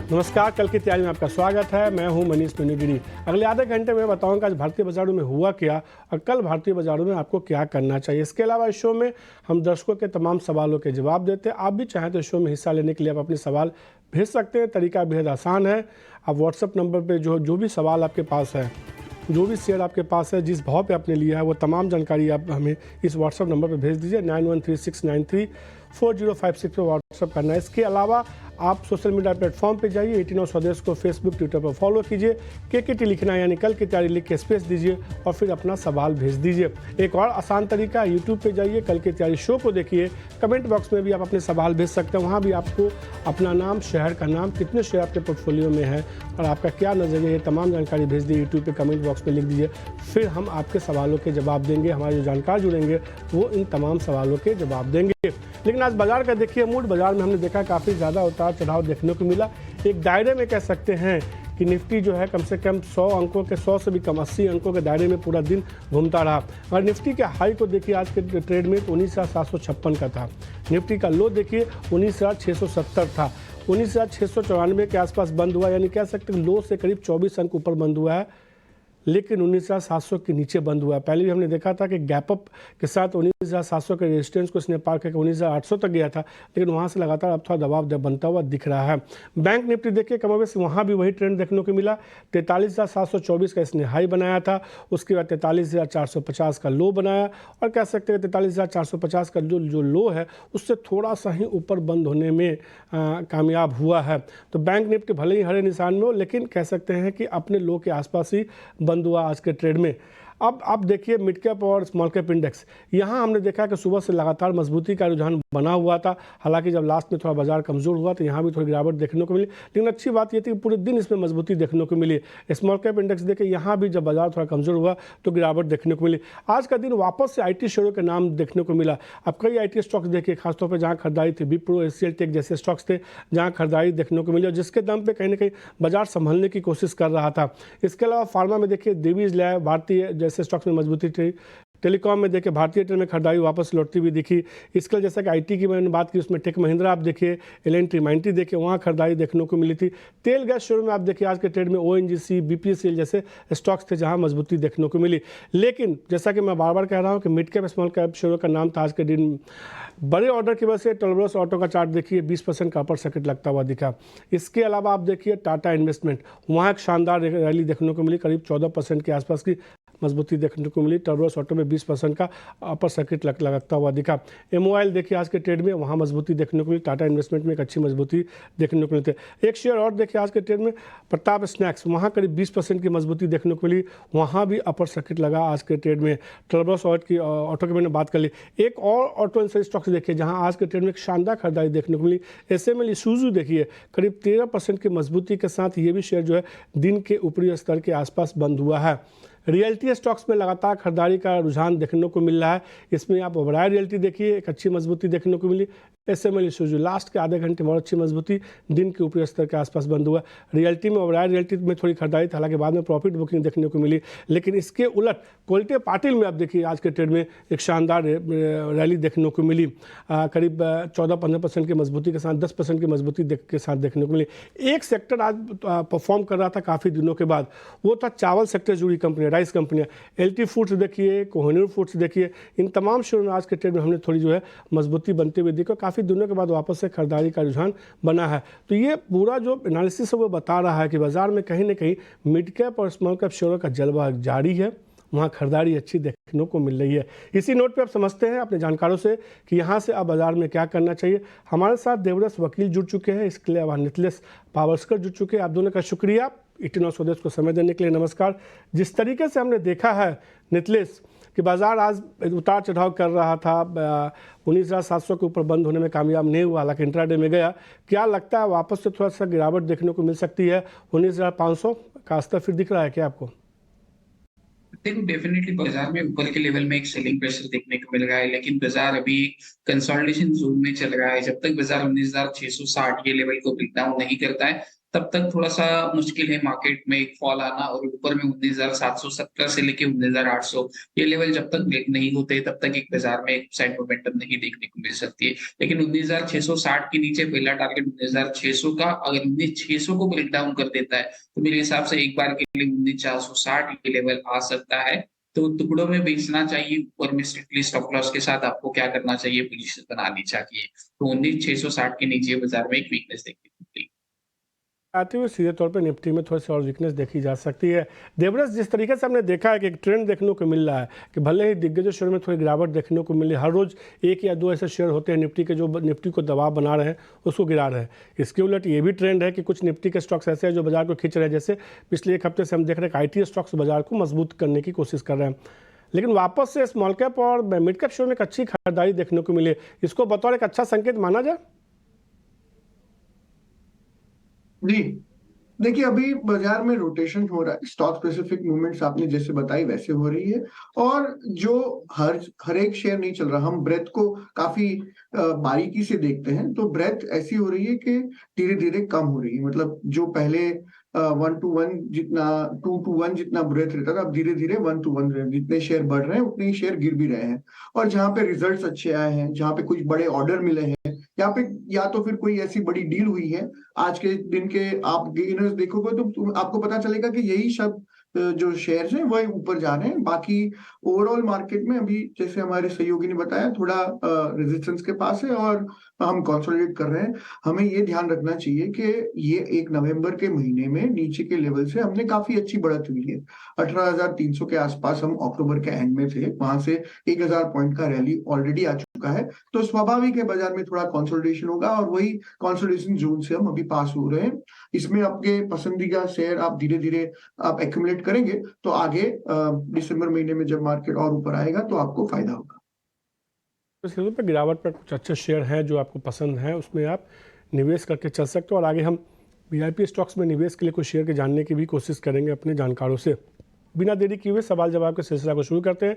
नमस्कार, कल की तैयारी में आपका स्वागत है। मैं हूं मनीष मीनूगिरी। अगले आधे घंटे में बताऊंगा आज भारतीय बाजारों में हुआ क्या और कल भारतीय बाजारों में आपको क्या करना चाहिए। इसके अलावा इस शो में हम दर्शकों के तमाम सवालों के जवाब देते हैं। आप भी चाहें तो इस शो में हिस्सा लेने के लिए आप अपने सवाल भेज सकते हैं। तरीका बेहद आसान है। आप व्हाट्सएप नंबर पर जो भी सवाल आपके पास है, जो भी शेयर आपके पास है, जिस भाव पे आपने लिया है, वो तमाम जानकारी आप हमें इस व्हाट्सएप नंबर पर भेज दीजिए। 9136934056 पर व्हाट्सएप करना है। इसके अलावा आप सोशल मीडिया प्लेटफॉर्म पे जाइए, 18 और स्वदेश को फेसबुक ट्विटर पर फॉलो कीजिए। केकेटी लिखना यानी कल की तैयारी लिख के स्पेस दीजिए और फिर अपना सवाल भेज दीजिए। एक और आसान तरीका है, यूट्यूब पे जाइए, कल की तैयारी शो को देखिए। कमेंट बॉक्स में भी आप अपने सवाल भेज सकते हैं। वहाँ भी आपको अपना नाम, शहर का नाम, कितने शेयर आपके पोर्टफोलियो में है और आपका क्या नज़रिया, ये तमाम जानकारी भेज दी यूट्यूब पे कमेंट बॉक्स में लिख दीजिए। फिर हम आपके सवालों के जवाब देंगे। हमारे जो जानकार जुड़ेंगे वो इन तमाम सवालों के जवाब देंगे। लेकिन आज बाजार का देखिए मूड, बाजार में हमने देखा काफ़ी ज़्यादा उतार चढ़ाव देखने को मिला। एक दायरे में कह सकते हैं कि निफ्टी जो है कम से कम 100 अंकों के, 100 से भी कम 80 अंकों के दायरे में पूरा दिन घूमता रहा। और निफ्टी के हाई को देखिए आज के ट्रेड में 19,756 का था। निफ्टी का लो देखिए 19,670 था। 19,694 के आसपास बंद हुआ, यानी कह सकते हैं लो से करीब 24 अंक ऊपर बंद हुआ है, लेकिन 19,700 के नीचे बंद हुआ है। पहले भी हमने देखा था कि गैप अप के साथ 19,700 के रेजिस्टेंस को इसने पार करके 19,800 तक गया था, लेकिन वहां से लगातार अब थोड़ा दबाव बनता हुआ दिख रहा है। बैंक निफ्टी देखिए कमोबेश वहां भी वही ट्रेंड देखने को मिला। 43,724 का इसने हाई बनाया था, उसके बाद 43,450 का लो बनाया और कह सकते हैं 43,450 का जो लो है उससे थोड़ा सा ही ऊपर बंद होने में कामयाब हुआ है। तो बैंक निफ्टी भले ही हरे निशान में हो, लेकिन कह सकते हैं कि अपने लो के आसपास ही बंद हुआ आज के ट्रेड में। अब आप देखिए मिड कैप और स्मॉल कैप इंडेक्स, यहाँ हमने देखा कि सुबह से लगातार मजबूती का रुझान बना हुआ था। हालांकि जब लास्ट में थोड़ा बाजार कमजोर हुआ तो यहाँ भी थोड़ी गिरावट देखने को मिली, लेकिन अच्छी बात यह थी कि पूरे दिन इसमें मजबूती देखने को मिली। स्मॉल कैप इंडेक्स देखे यहाँ भी जब बाजार थोड़ा कमजोर हुआ तो गिरावट देखने को मिली। आज का दिन वापस से IT शेयरों के नाम देखने को मिला। अब कई IT स्टॉक्स देखिए, खासतौर पर जहाँ खरीदारी थी, विप्रो, HCL टेक जैसे स्टॉक्स थे जहाँ खरीदारी देखने को मिली और जिसके दम पे कहीं ना कहीं बाजार संभलने की कोशिश कर रहा था। इसके अलावा फार्मा में देखिए दिवीज लैब, भारतीय जैसे स्टॉक्स में मजबूती थी। टेलीकॉम में देखिए भारतीय एयरटेल में खरीदारी वापस लौटती हुई दिखी। इसके जैसा कि IT की मैंने बात की, उसमें टेक महिंद्रा आप देखिए, L&T माइंटी देखिए, वहाँ खरीदारी देखने को मिली थी। तेल गैस शेयरों में आप देखिए आज के ट्रेड में ONGC, BPCL जैसे स्टॉक्स थे जहाँ मजबूती देखने को मिली। लेकिन जैसा कि मैं बार बार कह रहा हूँ कि मिड कैप स्मॉल कैप शेयरों का नाम था आज के दिन बड़े ऑर्डर की वजह से। टलब्रस ऑटो का चार्ट देखिए 20% का अपर सर्किट लगता हुआ दिखा। इसके अलावा आप देखिए टाटा इन्वेस्टमेंट, वहाँ एक शानदार रैली देखने को मिली, करीब 14% के आसपास की मजबूती देखने को मिली। टलब्रस ऑटो में 20% का अपर सर्किट लगता हुआ दिखा। MOIL देखिए आज के ट्रेड में वहाँ मजबूती देखने को मिली। टाटा इन्वेस्टमेंट में एक अच्छी मजबूती देखने को मिलती है। एक शेयर और देखिए आज के ट्रेड में प्रताप स्नैक्स, वहाँ करीब 20% की मजबूती देखने को मिली, वहाँ भी अपर सर्किट लगा आज के ट्रेड में। टलब्रस ऑटो की मैंने बात कर ली। एक और ऑटो इंडस्ट्री स्टॉक्स देखिए जहाँ आज के ट्रेड में एक शानदार खरीदारी देखने को मिली। SML Isuzu देखिए करीब 13% की मजबूती के साथ ये भी शेयर जो है दिन के ऊपरी स्तर के आसपास बंद हुआ है। रियल्टी स्टॉक्स में लगातार खरीदारी का रुझान देखने को मिल रहा है। इसमें आप ओबराय रियल्टी देखिए, एक अच्छी मजबूती देखने को मिली। SML Isuzu लास्ट के आधे घंटे बहुत अच्छी मजबूती, दिन के ऊपरी स्तर के आसपास बंद हुआ। रियल्टी में ओबराय रियल्टी में थोड़ी खरीदारी थी, हालांकि बाद में प्रॉफिट बुकिंग देखने को मिली। लेकिन इसके उलट क्वालिटी पाटिल में आप देखिए आज के ट्रेड में एक शानदार रैली देखने को मिली, करीब 14-15% की मजबूती के साथ, 10% की मजबूती के साथ देखने को मिली। एक सेक्टर आज परफॉर्म कर रहा था काफ़ी दिनों के बाद, वो था चावल सेक्टर जुड़ी कंपनियाँ, राइस कंपनियाँ। LT फूड्स देखिए, कोहिनूर फूड्स देखिए, इन तमाम शेयरों में आज के ट्रेड में हमने थोड़ी जो है मजबूती बनते हुए देखी। काफ़ी दिनों के बाद वापस से खरीदारी का रुझान बना है। तो ये पूरा जो एनालिसिस है वो बता रहा है कि बाजार में कहीं ना कहीं मिड कैप और स्मॉल कैप शेयरों का जलवा जारी है, वहाँ खरीदारी अच्छी देखने को मिल रही है। इसी नोट पे आप समझते हैं अपने जानकारों से कि यहाँ से अब बाजार में क्या करना चाहिए। हमारे साथ देवरस वकील जुड़ चुके हैं, इसके अलावा नितलेश पावस्कर जुड़ चुके हैं। आप दोनों का शुक्रिया 18 और स्वदेश को समय देने के लिए। नमस्कार। जिस तरीके से हमने देखा है नितलेश कि बाजार आज उतार चढ़ाव कर रहा था, 19,700 के ऊपर बंद होने में कामयाब नहीं हुआ, हालांकि इंट्राडे में गया, क्या लगता है वापस से थोड़ा सा गिरावट देखने को मिल सकती है? 19,500 का स्तर फिर दिख रहा है क्या आपको? देखो डेफिनेटली बाजार में ऊपर के लेवल में एक सेलिंग प्रेशर देखने को मिल रहा है, लेकिन बाजार अभी कंसोलिडेशन जोन में चल रहा है। जब तक बाजार 19,660 ये लेवल को ब्रेक डाउन नहीं करता है, तब तक थोड़ा-सा मुश्किल है मार्केट में एक फॉल आना और ऊपर में 19,770 से लेके 19,800 ये लेवल जब तक ब्रेक नहीं होते तब तक एक बाज़ार में एक साइड मोमेंटम नहीं देखने को मिल सकती है। लेकिन 19,660 के नीचे पहला टारगेट 19,600 का अगर 19,600 को ब्रेक डाउन कर देता है, तो मेरे हिसाब से एक बार के लिए 19,460 ये लेवल आ सकता है। तो टुकड़ों में बेचना चाहिए, ऊपर में स्ट्रिक्टली स्टॉप लॉस के साथ आपको क्या करना चाहिए, पोज़ीशन बनानी चाहिए। तो 19,660 के नीचे बाज़ार में एक वीकनेस देखने को मिली। आते हुए सीधे तौर पे निफ्टी में थोड़ी सी और वीकनेस देखी जा सकती है। देवरस, जिस तरीके से हमने देखा है कि एक ट्रेंड देखने को मिल रहा है कि भले ही दिग्गज शेयर में थोड़ी गिरावट देखने को मिली, हर रोज एक या दो ऐसे शेयर होते हैं निफ्टी के जो निफ्टी को दबाव बना रहे हैं, उसको गिरा रहे हैं। इसके उलट ये भी ट्रेंड है कि कुछ निफ्टी के स्टॉक्स ऐसे हैं जो बाजार को खींच रहे हैं। जैसे पिछले एक हफ्ते से हम देख रहे हैं कि आईटी स्टॉक्स बाजार को मजबूत करने की कोशिश कर रहे हैं, लेकिन वापस से स्मॉल कैप और मिड कैप शेयर में एक अच्छी खरीदारी देखने को मिली। इसको बतौर एक अच्छा संकेत माना जाए? जी, देखिए अभी बाजार में रोटेशन हो रहा है, स्टॉक स्पेसिफिक मूवमेंट्स आपने जैसे बताई वैसे हो रही है, और जो हर एक शेयर नहीं चल रहा। हम ब्रेथ को काफी बारीकी से देखते हैं, तो ब्रेथ ऐसी हो रही है कि धीरे धीरे कम हो रही है। मतलब जो पहले 1-to-1 जितना 2-to-1 जितना ब्रेथ रहता था, अब धीरे धीरे 1-to-1 जितने शेयर बढ़ रहे हैं उतने ही शेयर गिर भी रहे हैं। और जहां पे रिजल्ट्स अच्छे आए हैं, जहां पे कुछ बड़े ऑर्डर मिले हैं, यहाँ पे या तो फिर कोई ऐसी बड़ी डील हुई है, आज के दिन के आप गेनर्स देखोगे तो आपको पता चलेगा कि यही सब जो शेयर्स हैं वही ऊपर जा रहे हैं। बाकी ओवरऑल मार्केट में अभी जैसे हमारे सहयोगी ने बताया थोड़ा रेजिस्टेंस के पास है और हम कंसोलिडेट कर रहे हैं। हमें ये ध्यान रखना चाहिए कि ये 1 नवंबर के महीने में नीचे के लेवल से हमने काफी अच्छी बढ़त हुई है। 18,300 के आसपास हम अक्टूबर के एंड में थे, वहां से 1,000 पॉइंट का रैली ऑलरेडी आ चुका है। तो स्वाभाविक है बाजार में थोड़ा कंसोलिडेशन होगा और वही कंसोलिडेशन जोन से हम अभी पास हो रहे हैं। इसमें आपके पसंदीदा शेयर आप धीरे धीरे आप एक्यूमुलेट करेंगे तो आगे दिसंबर महीने में जब मार्केट और ऊपर आएगा तो आपको फायदा होगा। तो शेयरों पर गिरावट पर कुछ अच्छे शेयर हैं जो आपको पसंद हैं, उसमें आप निवेश करके चल सकते हो। और आगे हम वीआईपी स्टॉक्स में निवेश के लिए कुछ शेयर के जानने की भी कोशिश करेंगे अपने जानकारों से। बिना देरी किए हुए सवाल जवाब के सिलसिला को शुरू करते हैं।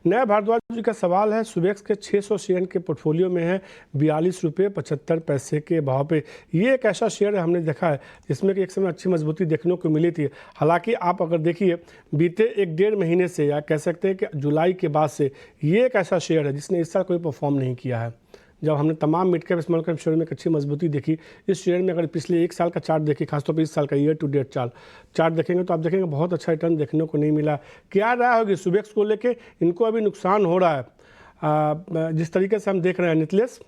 नया भारद्वाज जी का सवाल है, सुबेक्स के 600 शेयर के पोर्टफोलियो में है 42 रुपये 75 पैसे के भाव पे। ये एक ऐसा शेयर है हमने देखा है जिसमें कि एक समय अच्छी मजबूती देखने को मिली थी। हालांकि आप अगर देखिए बीते 1-1.5 महीने से, या कह सकते हैं कि जुलाई के बाद से, ये एक ऐसा शेयर है जिसने इस साल कोई परफॉर्म नहीं किया है। जब हमने तमाम mid cap small cap share में एक अच्छी मजबूती देखी, इस शेयर में अगर पिछले एक साल का चार्ट देखिए, खासतौर पर इस साल का ईयर टू डेट चार्ट देखेंगे तो आप देखेंगे बहुत अच्छा रिटर्न देखने को नहीं मिला। क्या राय होगी सुबेक्स को लेके? इनको अभी नुकसान हो रहा है जिस तरीके से हम देख रहे हैं, नितलेश।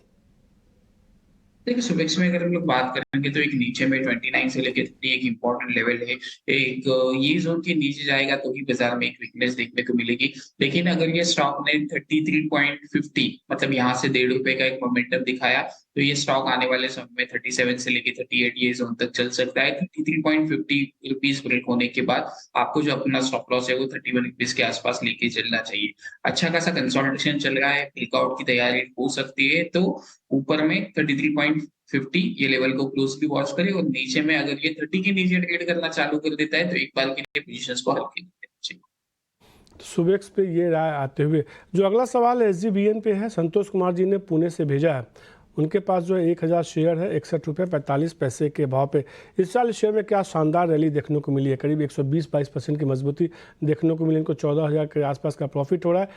देखिए सुबेक्स में अगर हम लोग बात करेंगे तो एक नीचे में 29 से लेके 30 एक इम्पोर्टेंट लेवल है। एक ये जोन के नीचे जाएगा तो ही बाजार में एक वीकनेस देखने को मिलेगी। लेकिन अगर ये स्टॉक ने 33.50 मतलब यहाँ से ₹1.5 का एक मोमेंटम दिखाया तो ये स्टॉक आने वाले समय में 37 से लेके 38 ये जोन तक चल सकता है। 33.50 रुपीज ब्रेक होने के बाद आपको जो अपना स्टॉप लॉस है वो 31 रुपीज के आसपास लेके चलना चाहिए। अच्छा खासा कंसोलिडेशन चल रहा है, ब्रेकआउट की तैयारी हो सकती है, तो ऊपर में 33.50 ये लेवल को क्लोजली वॉच करें और नीचे में अगर ये 30 के नीचे ट्रेड करना चालू कर देता है तो एक बार के लिए पोजीशंस को हल्के कर देना चाहिए। तो सुबेक्स पे ये राय आते हुए जो अगला सवाल है SGBN पे है, संतोष कुमार जी ने पुणे से भेजा है। उनके पास जो है 1000 शेयर है 61 रुपये 45 पैसे के भाव पे। इस साल इस शेयर में क्या शानदार रैली देखने को मिली है, करीब 120-22% की मजबूती देखने को मिली। इनको 14,000 के आसपास का प्रॉफिट हो रहा है।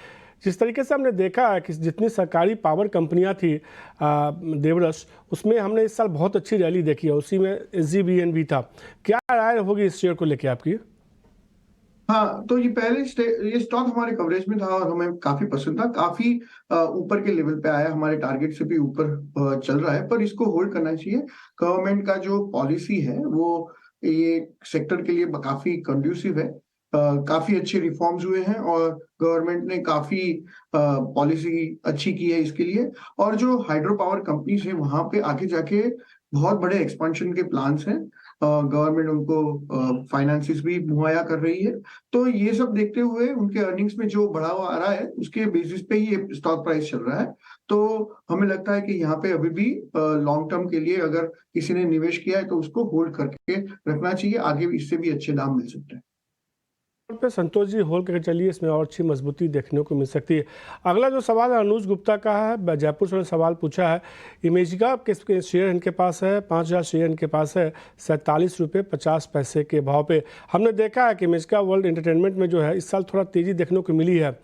जिस तरीके से हमने देखा है कि जितनी सरकारी पावर कंपनियां थी देवरस, उसमें हमने इस साल बहुत अच्छी रैली देखी है, उसी में SGBN भी था। क्या राय होगी इस शेयर को लेके आपकी? हाँ, तो ये स्टॉक हमारे कवरेज में था और हमें काफी पसंद था। काफी ऊपर के लेवल पे आया, हमारे टारगेट से भी ऊपर चल रहा है, पर इसको होल्ड करना चाहिए। गवर्नमेंट का जो पॉलिसी है वो ये सेक्टर के लिए काफी कंड्यूसिव है। काफी अच्छे रिफॉर्म्स हुए हैं और गवर्नमेंट ने काफी पॉलिसी अच्छी की है इसके लिए। और जो हाइड्रो पावर कंपनीज है वहां पे आगे जाके बहुत बड़े एक्सपेंशन के प्लान्स हैं। गवर्नमेंट उनको फाइनेंसिस भी मुहैया कर रही है। तो ये सब देखते हुए उनके अर्निंग्स में जो बढ़ावा आ रहा है उसके बेसिस पे ही ये स्टॉक प्राइस चल रहा है। तो हमें लगता है कि यहाँ पे अभी भी लॉन्ग टर्म के लिए अगर किसी ने निवेश किया है तो उसको होल्ड करके रखना चाहिए, आगे इससे भी अच्छे दाम मिल सकते हैं। पे संतोष जी होल्ड करके चलिए, इसमें और अच्छी मजबूती देखने को मिल सकती है। अगला जो सवाल है अनुज गुप्ता का है, जयपुर से उन्होंने सवाल पूछा है। इमेजिका के शेयर इनके पास है, 5,000 शेयर इनके पास है, 47.50 रुपये के भाव पे। हमने देखा है कि इमेजिका वर्ल्ड एंटरटेनमेंट में जो है इस साल थोड़ा तेज़ी देखने को मिली है।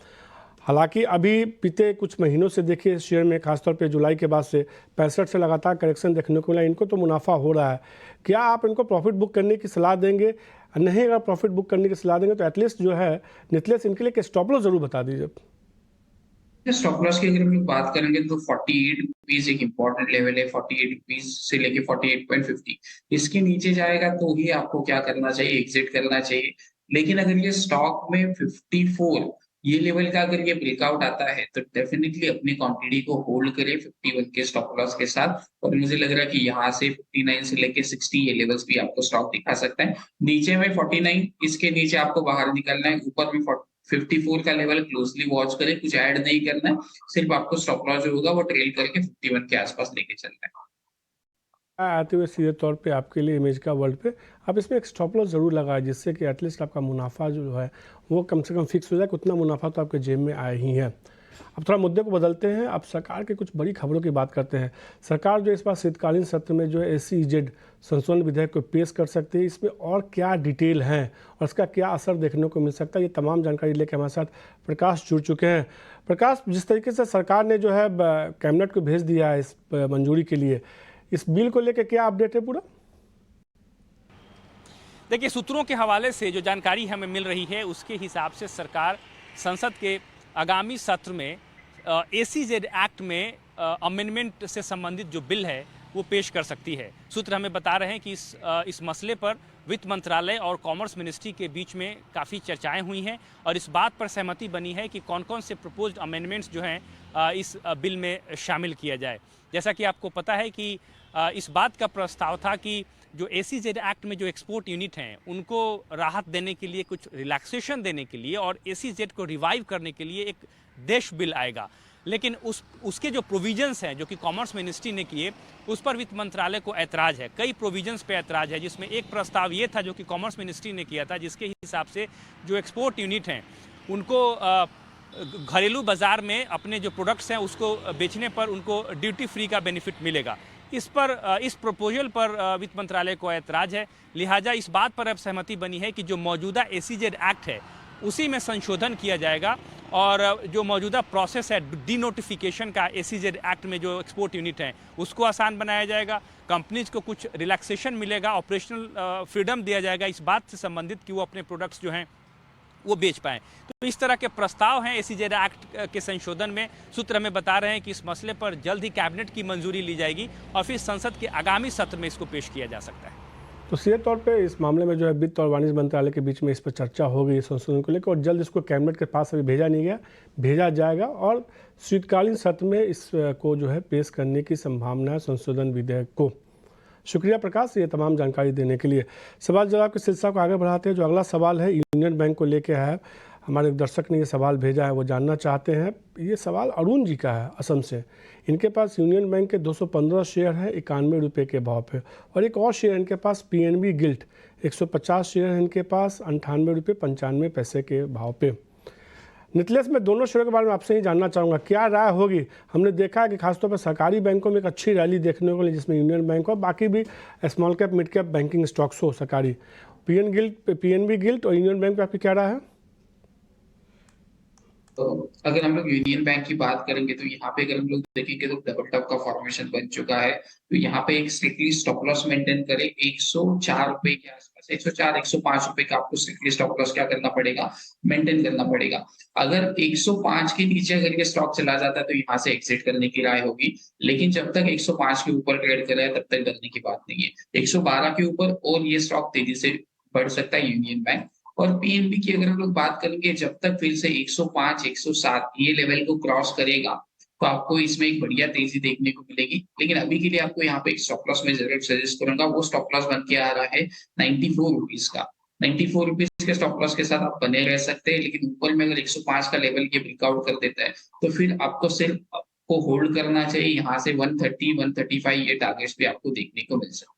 हालांकि अभी बीते कुछ महीनों से देखिए इस शेयर में खासतौर पे जुलाई के बाद से 65 से लगातार करेक्शन देखने को मिला। इनको तो मुनाफा हो रहा है, क्या आप इनको प्रॉफिट बुक करने की सलाह देंगे? नहीं, अगर प्रॉफिट बुक करने की सलाह देंगे तो एटलीस्ट जो है नितलेस इनके लिए एक स्टॉप लॉस जरूर बता दीजिए। स्टॉप लॉस की अगर हम लोग बात करेंगे तो 48 रुपीज एक इंपॉर्टेंट लेवल है। 48 रुपीज से लेके 48.50 इसके नीचे जाएगा तो ही आपको क्या करना चाहिए, एग्जिट करना चाहिए। लेकिन अगर ये स्टॉक में 54 ये लेवल का अगर ये ब्रेकआउट आता है तो डेफिनेटली अपनी क्वांटिटी को होल्ड करें 51 के स्टॉप लॉस के साथ। और मुझे लग रहा है कि यहाँ से 59 से लेके 60 ये लेवल्स भी आपको स्टॉक दिखा सकता है। नीचे में 49, इसके नीचे आपको बाहर निकलना है। ऊपर भी 54 का लेवल क्लोजली वॉच करें, कुछ ऐड नहीं करना है, सिर्फ आपको स्टॉप लॉस जो होगा वो ट्रेल करके 51 के आसपास लेके चलना है। आते हुए सीधे तौर पे आपके लिए इमेज का वर्ल्ड पे आप इसमें एक स्टॉप लॉस जरूर लगाए, जिससे कि एटलीस्ट आपका मुनाफा जो है वो कम से कम फिक्स हो जाए। उतना मुनाफा तो आपके जेब में आया ही है। अब थोड़ा मुद्दे को बदलते हैं, अब सरकार की कुछ बड़ी खबरों की बात करते हैं। सरकार जो इस बार शीतकालीन सत्र में जो है SEZ संशोधन विधेयक को पेश कर सकती है, इसमें और क्या डिटेल हैं और इसका क्या असर देखने को मिल सकता है, ये तमाम जानकारी लेकर हमारे साथ प्रकाश जुड़ चुके हैं। प्रकाश, जिस तरीके से सरकार ने जो है कैबिनेट को भेज दिया है इस मंजूरी के लिए, इस बिल को लेकर क्या अपडेट है पूरा? देखिए, सूत्रों के हवाले से जो जानकारी हमें मिल रही है उसके हिसाब से सरकार संसद के आगामी सत्र में SEZ एक्ट में अमेंडमेंट से संबंधित जो बिल है वो पेश कर सकती है। सूत्र हमें बता रहे हैं कि इस मसले पर वित्त मंत्रालय और कॉमर्स मिनिस्ट्री के बीच में काफ़ी चर्चाएं हुई हैं और इस बात पर सहमति बनी है कि कौन कौन से प्रपोज्ड अमेंडमेंट्स जो हैं इस बिल में शामिल किया जाए। जैसा कि आपको पता है कि इस बात का प्रस्ताव था कि जो SEZ एक्ट में जो एक्सपोर्ट यूनिट हैं उनको राहत देने के लिए, कुछ रिलैक्सेशन देने के लिए और SEZ को रिवाइव करने के लिए एक देश बिल आएगा। लेकिन उसके जो प्रोविजंस हैं जो कि कॉमर्स मिनिस्ट्री ने किए, उस पर वित्त मंत्रालय को ऐतराज़ है। कई प्रोविजंस पे ऐतराज़ है, जिसमें एक प्रस्ताव ये था जो कि कॉमर्स मिनिस्ट्री ने किया था, जिसके हिसाब से जो एक्सपोर्ट यूनिट हैं उनको घरेलू बाज़ार में अपने जो प्रोडक्ट्स हैं उसको बेचने पर उनको ड्यूटी फ्री का बेनिफिट मिलेगा। इस प्रपोजल पर वित्त मंत्रालय को ऐतराज़ है। लिहाजा इस बात पर अब सहमति बनी है कि जो मौजूदा SEZ एक्ट है उसी में संशोधन किया जाएगा और जो मौजूदा प्रोसेस है डीनोटिफिकेशन का SEZ एक्ट में जो एक्सपोर्ट यूनिट हैं उसको आसान बनाया जाएगा। कंपनीज को कुछ रिलैक्सेशन मिलेगा, ऑपरेशनल फ्रीडम दिया जाएगा इस बात से संबंधित कि वो अपने प्रोडक्ट्स जो हैं वो बेच पाएँ। तो इस तरह के प्रस्ताव हैं SEZ एक्ट के संशोधन में। सूत्र हमें बता रहे हैं कि इस मसले पर जल्द ही कैबिनेट की मंजूरी ली जाएगी और फिर संसद के आगामी सत्र में इसको पेश किया जा सकता है। तो सीधे तौर पे इस मामले में जो है वित्त और वाणिज्य मंत्रालय के बीच में इस पर चर्चा हो गई संशोधन को लेकर और जल्द इसको कैबिनेट के पास अभी भेजा नहीं गया, भेजा जाएगा और शीतकालीन सत्र में इसको जो है पेश करने की संभावना है संशोधन विधेयक को। शुक्रिया प्रकाश, ये तमाम जानकारी देने के लिए। सवाल जवाब के सिलसिला को आगे बढ़ाते हैं। जो अगला सवाल है यूनियन बैंक को लेकर है, हमारे दर्शक ने ये सवाल भेजा है, वो जानना चाहते हैं। ये सवाल अरुण जी का है असम से। इनके पास यूनियन बैंक के 215 शेयर है 91 रुपये के भाव पे और एक और शेयर इनके पास PNB गिल्ट 150 शेयर है इनके पास 98 रुपये 95 पैसे के भाव पे। नितलेस, मैं दोनों शेयरों के बारे में आपसे ही जानना चाहूँगा, क्या राय होगी? हमने देखा है कि खासतौर पर सरकारी बैंकों में एक अच्छी रैली देखने को मिली, जिसमें यूनियन बैंक और बाकी भी small cap mid cap banking stocks हो सरकारी। PNB गिल्ट और यूनियन बैंक पर आपकी क्या राय है? तो अगर हम लोग यूनियन बैंक की बात करेंगे तो यहाँ पे अगर हम लोग देखेंगे तो डबल टॉप का फॉर्मेशन बन चुका है। तो यहाँ पे एक स्ट्रिक्टली स्टॉप लॉस मेंटेन करें 104 रुपए के आसपास, 104 105 रुपए का आपको स्ट्रिक्टली स्टॉप लॉस क्या करना पड़ेगा, मेंटेन करना पड़ेगा। अगर 105 के नीचे अगर ये स्टॉक चला जाता है तो यहाँ से एग्जिट करने की राय होगी। लेकिन जब तक 105 के ऊपर ट्रेड कर रहा है तब तक डरने की बात नहीं है। 112 के ऊपर और ये स्टॉक तेजी से बढ़ सकता है यूनियन बैंक। और PNB की अगर हम लोग बात करेंगे, जब तक फिर से 105 107 ये लेवल को क्रॉस करेगा तो आपको इसमें एक बढ़िया तेजी देखने को मिलेगी। लेकिन अभी के लिए आपको यहाँ पे एक स्टॉप लॉस में जरूर सजेस्ट करूंगा। वो स्टॉप लॉस बन के आ रहा है 94 रुपीज का। 94 रुपीज के स्टॉप लॉस के साथ आप बने रह सकते हैं। लेकिन ऊपर में अगर 105 का लेवल ये ब्रेकआउट कर देता है तो फिर आपको सिर्फ को होल्ड करना चाहिए। यहाँ से 130 135 ये टारगेट्स भी आपको देखने को मिल सकते हैं।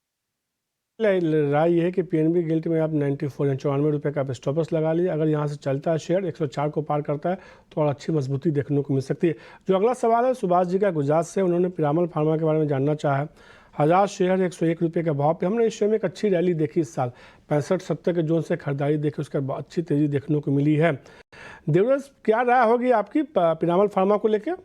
राय ये है कि पीएनबी गिल्ट में आप 94 या 94 रुपये का आप स्टॉप लॉस लगा लीजिए। अगर यहाँ से चलता है शेयर 104 को पार करता है तो और अच्छी मजबूती देखने को मिल सकती है। जो अगला सवाल है सुभाष जी का गुजरात से, उन्होंने पिरामल फार्मा के बारे में जानना चाहा है। 1000 शेयर 101 रुपये के भाव पे हमने इस शेयर में एक अच्छी रैली देखी इस साल, 65-70 के जोन से खरीदारी देखी, उसके बाद अच्छी तेजी देखने को मिली है। देवराज, क्या राय होगी आपकी पिरामल फार्मा को लेकर?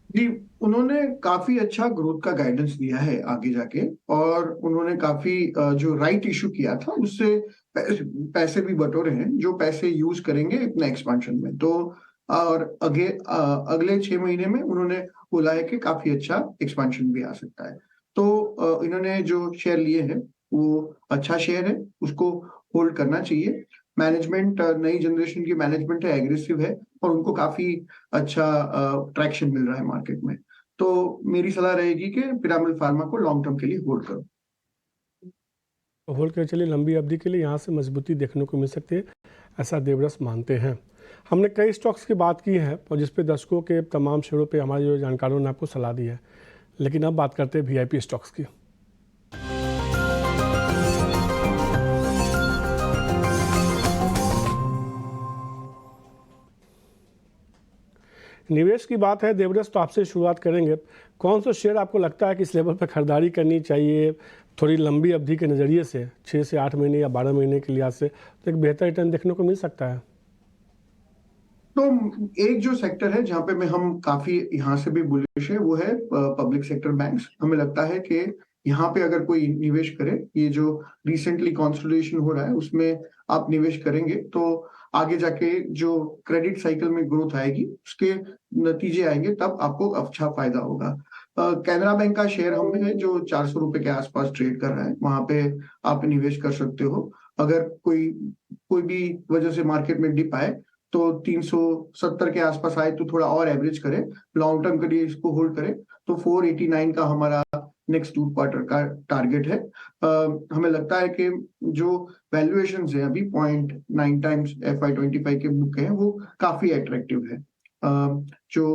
जी, उन्होंने काफी अच्छा ग्रोथ का गाइडेंस दिया है आगे जाके, और उन्होंने काफी जो राइट इशू किया था उससे पैसे भी बटोरे हैं, जो पैसे यूज करेंगे इतने एक्सपेंशन में। तो और अगले 6 महीने में उन्होंने बोला है कि काफी अच्छा एक्सपेंशन भी आ सकता है। तो इन्होंने जो शेयर लिए हैं वो अच्छा शेयर है, उसको होल्ड करना चाहिए। मैनेजमेंट नई जनरेशन की मैनेजमेंट है, एग्रेसिव है, और उनको काफी अच्छा ट्रैक्शन मिल रहा है मार्केट में। तो मेरी सलाह रहेगी कि पिरामल फार्मा को लॉन्ग टर्म के लिए होल्ड करो। होल्ड कर चलिए, लंबी अवधि के लिए यहाँ से मजबूती देखने को मिल सकती है, ऐसा देवरस मानते हैं। हमने कई स्टॉक्स की बात की है और जिस पे दर्शकों के तमाम शेयरों पे हमारे जो जानकारों ने आपको सलाह दी है, लेकिन अब बात करते हैं वीआईपी स्टॉक्स की। निवेश की बात है देवरस, तो आपसे शुरुआत करेंगे। कौन सा शेयर आपको लगता है कि इस लेवल पर खरीदारी करनी चाहिए थोड़ी लंबी अवधि के नज़रिए से, 6 से 8 महीने या 12 महीने के लिहाज से, तो एक बेहतर रिटर्न देखने को मिल सकता है? तो एक जो सेक्टर है जहाँ पे मैं हम काफी यहाँ से भी बुलिश है वो है पब्लिक सेक्टर बैंक्स। हमें लगता है कि यहाँ पे अगर कोई निवेश करे, ये जो रिसेंटली कंसोलिडेशन हो रहा है उसमें आप निवेश करेंगे तो आगे जाके जो क्रेडिट साइकिल में ग्रोथ आएगी उसके नतीजे आएंगे, तब आपको अच्छा फायदा होगा। कैनरा बैंक का शेयर हमें है जो 400 रुपए के आसपास ट्रेड कर रहा है, वहां पे आप निवेश कर सकते हो। अगर कोई भी वजह से मार्केट में डिप आए तो 370 के आसपास आए तो थोड़ा और एवरेज करें, लॉन्ग टर्म के लिए इसको होल्ड करें तो 489 का हमारा नेक्स्ट 2 क्वार्टर का टारगेट है। हमें लगता है कि जो वैल्यूएशन है अभी 0.9 टाइम्स FY25 के बुक है वो काफी अट्रैक्टिव है। जो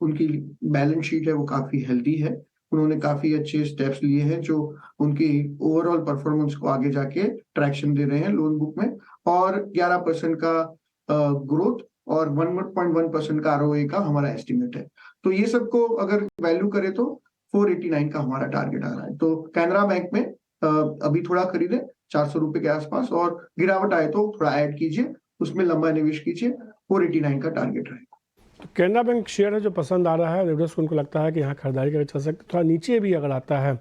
उनकी बैलेंस शीट है वो काफी हेल्दी है, उन्होंने काफी अच्छे स्टेप्स लिए हैं जो उनकी ओवरऑल परफॉर्मेंस को आगे जाके ट्रैक्शन दे रहे हैं लोन बुक में, और 11% का ग्रोथ और 1.1% का ROA का हमारा एस्टिमेट है। तो ये सबको अगर वैल्यू करे तो 489 का हमारा टारगेट आ रहा है। तो कैनरा बैंक में अभी थोड़ा खरीदे 400 रुपए के आसपास, और गिरावट आए तो थोड़ा ऐड कीजिए, उसमें लंबा निवेश कीजिए, 489 का टारगेट रहेगा। तो कैनरा बैंक शेयर है जो पसंद आ रहा है देवरस को, उनको लगता है कि यहाँ खरीदारी करके चल सकते, थोड़ा नीचे भी अगर आता है,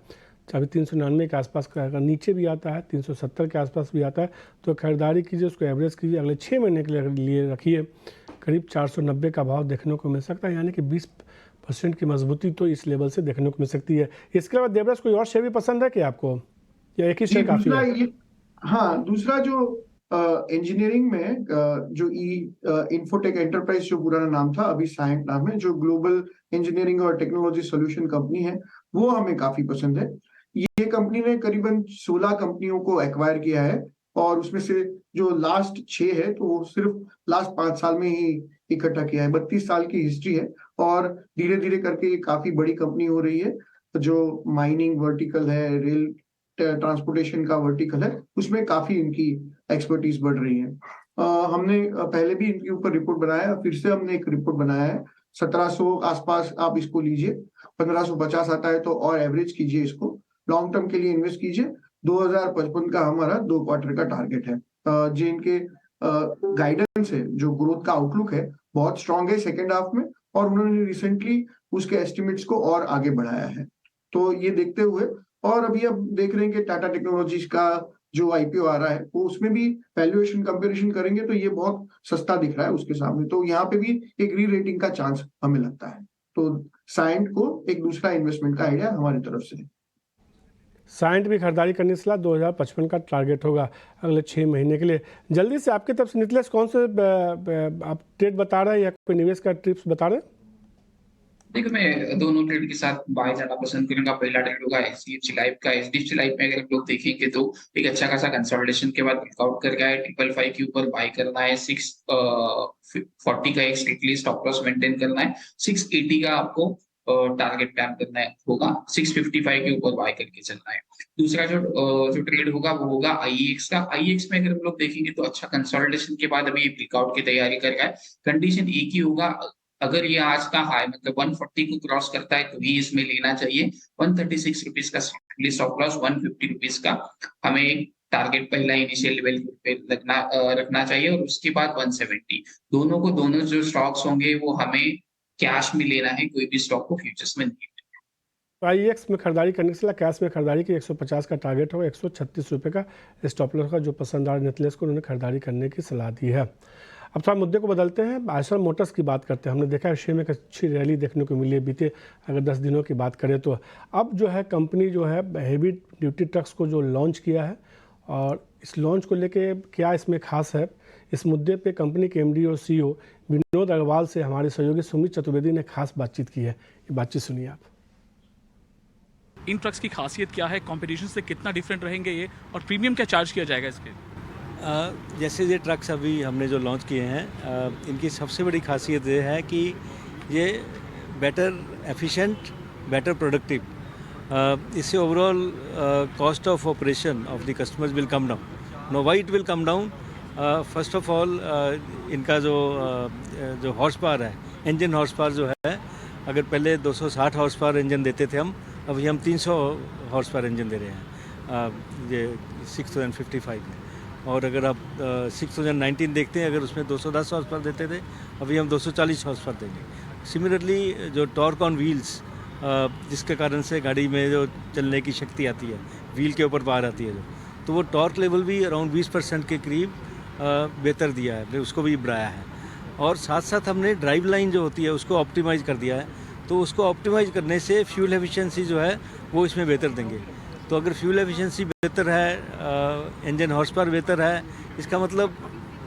अभी 399 के आसपास का अगर नीचे भी आता है, 370 के आसपास भी आता है तो खरीदारी कीजिए, उसको एवरेज कीजिए, अगले 6 महीने के लिए रखिए। करीब 490 का भाव देखने को मिल सकता है, यानी कि 20% की मजबूती तो इस लेवल से देखने को मिल सकती है। इसके अलावा देवरस कोई और शेयर भी पसंद है क्या आपको, या एक ही शेयर काफी है? हाँ, दूसरा जो इंजीनियरिंग में जो इन्फोटेक एंटरप्राइज जो पुराना नाम था अभी साइंट नाम है, जो ग्लोबल इंजीनियरिंग और टेक्नोलॉजी सॉल्यूशन कंपनी है, वो हमें काफी पसंद है। ये कंपनी ने करीबन 16 कंपनियों को एक्वायर किया है, और उसमें से जो लास्ट 6 है तो वो सिर्फ लास्ट 5 साल में ही इकट्ठा किया है। 32 साल की हिस्ट्री है, और धीरे धीरे करके ये काफी बड़ी कंपनी हो रही है। जो माइनिंग वर्टिकल है, रेल ट्रांसपोर्टेशन का वर्टिकल है, उसमें काफी इनकी एक्सपर्टीज बढ़ रही है। हमने पहले भी इनके ऊपर रिपोर्ट बनाया है, फिर से हमने एक रिपोर्ट बनाया है। 1700 आसपास आप इसको लीजिए, 1550 आता है तो और एवरेज कीजिए, इसको लॉन्ग टर्म के लिए इन्वेस्ट कीजिए। 2055 का हमारा 2 क्वार्टर का टारगेट है। जो इनके गाइडेंस है, जो ग्रोथ का आउटलुक है, बहुत स्ट्रांग है सेकेंड हाफ में, और उन्होंने रिसेंटली उसके एस्टिमेट्स को और आगे बढ़ाया है। तो ये देखते हुए, और अभी अब देख रहे हैं कि टाटा टेक्नोलॉजीज का जो IPO आ रहा है वो उसमें भी वैल्यूएशन कंपैरिजन करेंगे तो ये बहुत सस्ता दिख रहा है उसके सामने, तो यहाँ पे भी एक री रेटिंग का चांस हमें लगता है। तो साइंट को एक दूसरा इन्वेस्टमेंट का आइडिया हमारी तरफ से। साइंट भी खरीदारी करने से 2055 का टारगेट होगा अगले 6 महीने के लिए। जल्दी से आपकी तरफ से नितिलेश कौन से आप ट्रेड बता रहे हैं या कोई निवेश का टिप्स बता रहे हैं? देखो, मैं दोनों ट्रेड के साथ बाय जाना पसंद करूंगा। पहला ट्रेड होगा HDFC लाइफ का। HDFC लाइफ में अगर हम लोग देखेंगे तो एक अच्छा खासा कंसोलिडेशन के बाद ब्रेकआउट करके आए, 555 के ऊपर बाय करना है, 640 का एक स्ट्रिक्टली स्टॉप लॉस मेंटेन करना है, 680 का आपको टारगेट प्लान करना होगा, 655 के ऊपर बाय करके चलना है। दूसरा जो ट्रेड होगा वो होगा आईईएक्स का। आईईएक्स में अगर हम लोग देखेंगे तो अच्छा कंसोलिडेशन के बाद अभी ब्रेकआउट की तैयारी कर रहा है। कंडीशन एक ही होगा, अगर ये आज का हाई मतलब 140 को क्रॉस करता है तो ही इसमें लेना चाहिए। 136 रुपीज का स्टॉप लॉस, 150 रुपीज का हमें टारगेट पहला इनिशियल लेवल पे रखना चाहिए, और उसके बाद 170। दोनों जो स्टॉक्स होंगे वो हमें कैश में लेना है, कोई भी स्टॉक को फ्यूचर्स में नहीं। आईएक्स में खरीदारी करने से कैश में खरीदारी की 150 का टारगेट होगा, 136 रुपये का स्टॉप लॉस का। जो पसंद आ रहा नितलेश को उन्होंने खरीदारी करने की सलाह दी है। अब थोड़ा मुद्दे को बदलते हैं, आइशर मोटर्स की बात करते हैं। हमने देखा है शेयर में एक अच्छी रैली देखने को मिली है बीते अगर 10 दिनों की बात करें तो। अब जो है कंपनी जो है हेवी ड्यूटी ट्रक्स को जो लॉन्च किया है, और इस लॉन्च को लेके क्या इसमें खास है, इस मुद्दे पे कंपनी के एमडी और सीईओ विनोद अग्रवाल से हमारे सहयोगी सुमित चतुर्वेदी ने खास बातचीत की है। ये बातचीत सुनिए आप। इन ट्रक्स की खासियत क्या है, कंपटीशन से कितना डिफरेंट रहेंगे ये, और प्रीमियम क्या चार्ज किया जाएगा इसके? जैसे ये ट्रक्स अभी हमने जो लॉन्च किए हैं, इनकी सबसे बड़ी खासियत ये है कि ये बेटर एफिशिएंट, बेटर प्रोडक्टिव, इससे overall cost of operation of the customers will come down. Know why it will come down, first of all इनका जो हॉर्स पावर है, इंजन हॉर्स पावर जो है, अगर पहले 260 हॉर्स पावर इंजन देते थे हम, अभी हम 300 हॉर्स पावर इंजन दे रहे हैं ये 6055 में। और अगर आप 6019 देखते हैं, अगर उसमें 210 हॉर्स पावर देते थे, अभी हम 240 हॉर्स पावर देंगे। सिमिलरली जो टॉर्क ऑन व्हील्स, जिसके कारण से गाड़ी में जो चलने की शक्ति आती है, व्हील के ऊपर पावर आती है तो वो टॉर्क लेवल भी अराउंड 20% के करीब बेहतर दिया है, उसको भी बढ़ाया है। और साथ साथ हमने ड्राइव लाइन जो होती है उसको ऑप्टिमाइज़ कर दिया है, तो उसको ऑप्टिमाइज़ करने से फ्यूल एफिशिएंसी जो है वो इसमें बेहतर देंगे। तो अगर फ्यूल एफिशिएंसी बेहतर है, इंजन हॉर्स पावर बेहतर है, इसका मतलब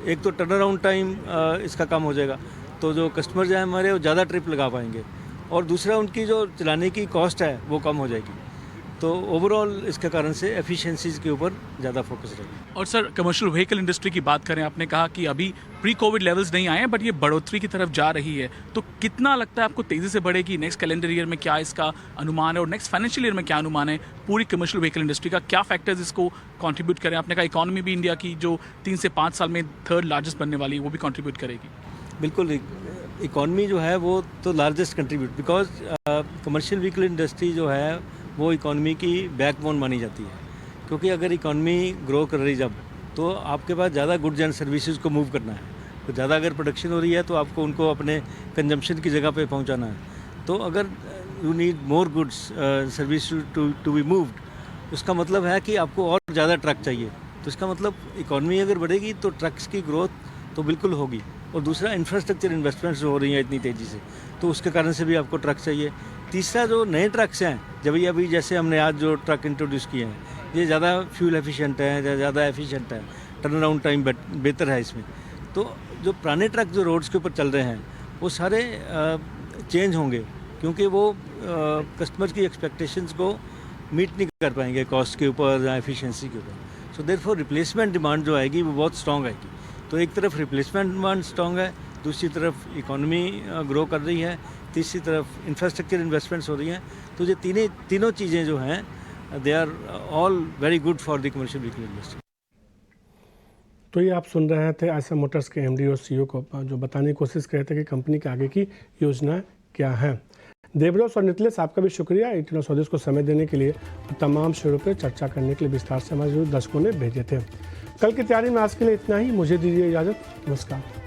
एक तो टर्न अराउंड टाइम इसका कम हो जाएगा, तो जो कस्टमर जो है हमारे वो ज़्यादा ट्रिप लगा पाएंगे, और दूसरा उनकी जो चलाने की कॉस्ट है वो कम हो जाएगी। तो ओवरऑल इसके कारण से एफिशिएंसीज के ऊपर ज़्यादा फोकस रहेगा। और सर, कमर्शियल व्हीकल इंडस्ट्री की बात करें, आपने कहा कि अभी प्री कोविड लेवल्स नहीं आए हैं, बट ये बढ़ोतरी की तरफ जा रही है, तो कितना लगता है आपको तेज़ी से बढ़ेगी? नेक्स्ट कैलेंडर ईयर में क्या इसका अनुमान है, और नेक्स्ट फाइनेंशियल ईयर में क्या अनुमान है पूरी कमर्शियल व्हीकल इंडस्ट्री का? क्या फैक्टर्स इसको कॉन्ट्रीब्यूट करें? आपने कहा इकॉनमी भी इंडिया की जो 3 से 5 साल में 3rd लार्जेस्ट बनने वाली है वो भी कॉन्ट्रीब्यूट करेगी। बिल्कुल, इकॉनमी जो है वो तो largest contribute, because commercial vehicle industry जो है वो इकॉनमी की बैकबोन मानी जाती है। क्योंकि अगर इकॉनमी ग्रो कर रही जब, तो आपके पास ज़्यादा गुड्स एंड सर्विसेज को मूव करना है, तो ज़्यादा अगर प्रोडक्शन हो रही है तो आपको उनको अपने कंजम्पशन की जगह पे पहुंचाना है। तो अगर you need more goods service to be moved, उसका मतलब है कि आपको और ज़्यादा ट्रक चाहिए। तो इसका मतलब इकॉनमी अगर बढ़ेगी तो ट्रक्स की ग्रोथ तो बिल्कुल होगी। और दूसरा, इंफ्रास्ट्रक्चर इन्वेस्टमेंट्स हो रही हैं इतनी तेज़ी से, तो उसके कारण से भी आपको ट्रक चाहिए। तीसरा, जो नए ट्रक्स हैं, जब ये अभी जैसे हमने आज जो ट्रक इंट्रोड्यूस किए हैं, ये ज़्यादा फ्यूल एफिशिएंट है, ज़्यादा एफिशिएंट है, टर्न अराउंड टाइम बेहतर है इसमें। तो जो पुराने ट्रक जो रोड्स के ऊपर चल रहे हैं वो सारे चेंज होंगे, क्योंकि वो कस्टमर की एक्सपेक्टेशंस को मीट नहीं कर पाएंगे कॉस्ट के ऊपर या एफिशिएंसी के ऊपर। सो देयरफॉर रिप्लेसमेंट डिमांड जो आएगी वो बहुत स्ट्रॉन्ग आएगी। तो एक तरफ रिप्लेसमेंट डिमांड स्ट्रॉन्ग है, दूसरी तरफ इकॉनमी ग्रो कर रही है, तीसरी तरफ इंफ्रास्ट्रक्चर इन्वेस्टमेंट्स हो रही हैं। तो ये तीनों चीज़ें जो हैं, they are all very good for the commercial vehicle industry. तो ये आप सुन रहे थे आइशर मोटर्स के एमडी और सीईओ को, जो बताने की कोशिश कर रहे थे कि कंपनी के आगे की योजना क्या है। देवरोस और नितलेश, आपका भी शुक्रिया 18 स्वदेश को समय देने के लिए और तमाम शेयरों पर चर्चा करने के लिए विस्तार से हमारे दर्शकों ने भेजे थे। कल की तैयारी में आज के लिए इतना ही। मुझे दीजिए इजाज़त। नमस्कार।